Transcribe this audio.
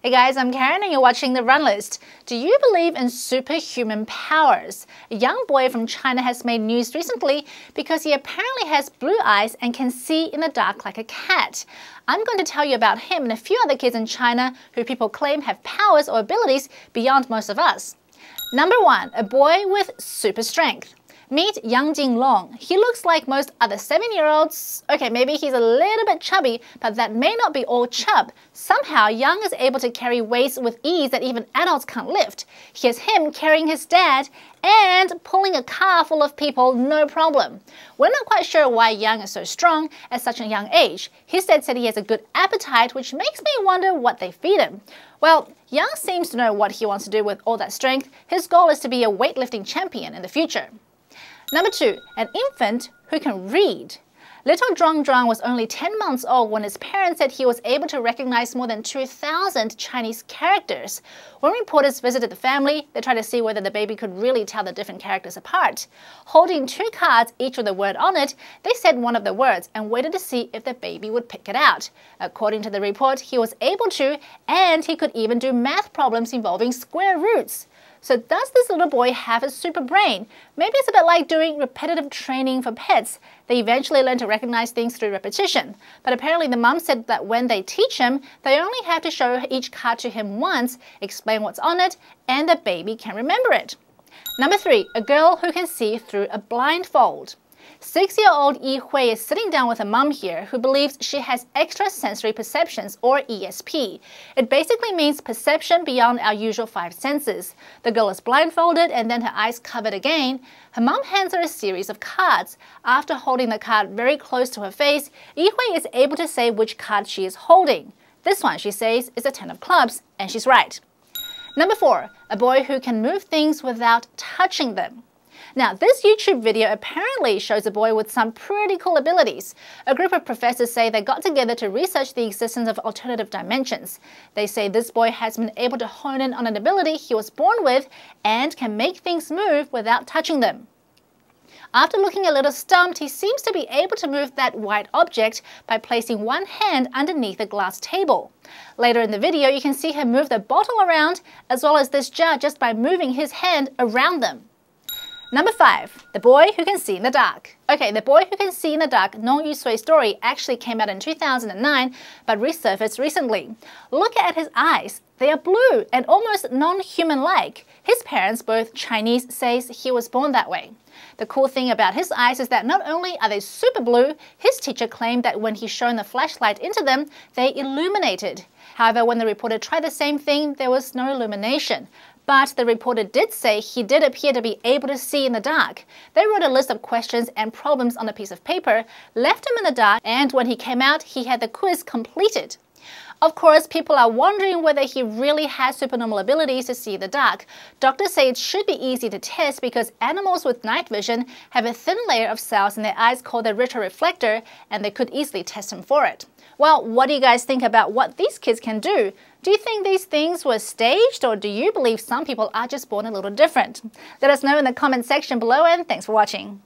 Hey guys, I'm Karen and you're watching The Run List. Do you believe in superhuman powers? A young boy from China has made news recently because he apparently has blue eyes and can see in the dark like a cat. I'm going to tell you about him and a few other kids in China who people claim have powers or abilities beyond most of us. Number 1, a boy with super strength. Meet Yang Jinglong. He looks like most other 7-year-olds. Okay, maybe he's a little bit chubby, but that may not be all chub. Somehow, Yang is able to carry weights with ease that even adults can't lift. Here's him carrying his dad and pulling a car full of people, no problem. We're not quite sure why Yang is so strong at such a young age. His dad said he has a good appetite, which makes me wonder what they feed him. Well, Yang seems to know what he wants to do with all that strength. His goal is to be a weightlifting champion in the future. Number 2, an infant who can read. Little Zhuang was only 10 months old when his parents said he was able to recognize more than 2,000 Chinese characters. When reporters visited the family, they tried to see whether the baby could really tell the different characters apart. Holding 2 cards, each with a word on it, they said one of the words and waited to see if the baby would pick it out. According to the report, he was able to, and he could even do math problems involving square roots. So does this little boy have a super brain? Maybe it's a bit like doing repetitive training for pets. They eventually learn to recognize things through repetition. But apparently the mom said that when they teach him, they only have to show each card to him once, explain what's on it, and the baby can remember it. Number 3, a girl who can see through a blindfold. 6-year-old Yi Hui is sitting down with a mom here who believes she has extrasensory perceptions, or ESP. It basically means perception beyond our usual 5 senses. The girl is blindfolded and then her eyes covered again. Her mom hands her a series of cards. After holding the card very close to her face, Yi Hui is able to say which card she is holding. This one, she says, is a 10 of clubs, and she's right. Number 4, a boy who can move things without touching them. Now, this YouTube video apparently shows a boy with some pretty cool abilities. A group of professors say they got together to research the existence of alternative dimensions. They say this boy has been able to hone in on an ability he was born with and can make things move without touching them. After looking a little stumped, he seems to be able to move that white object by placing one hand underneath a glass table. Later in the video, you can see him move the bottle around as well as this jar just by moving his hand around them. Number 5, the boy who can see in the dark. Okay, the boy who can see in the dark Nong Yusui story actually came out in 2009, but resurfaced recently. Look at his eyes. They are blue and almost non-human-like. His parents, both Chinese, says he was born that way. The cool thing about his eyes is that not only are they super blue, his teacher claimed that when he shone a flashlight into them, they illuminated. However, when the reporter tried the same thing, there was no illumination. But the reporter did say he did appear to be able to see in the dark. They wrote a list of questions and problems on a piece of paper, left him in the dark, and when he came out, he had the quiz completed. Of course, people are wondering whether he really has supernormal abilities to see in the dark. Doctors say it should be easy to test because animals with night vision have a thin layer of cells in their eyes called the retroreflector, and they could easily test him for it. Well, what do you guys think about what these kids can do? Do you think these things were staged, or do you believe some people are just born a little different? Let us know in the comment section below, and thanks for watching.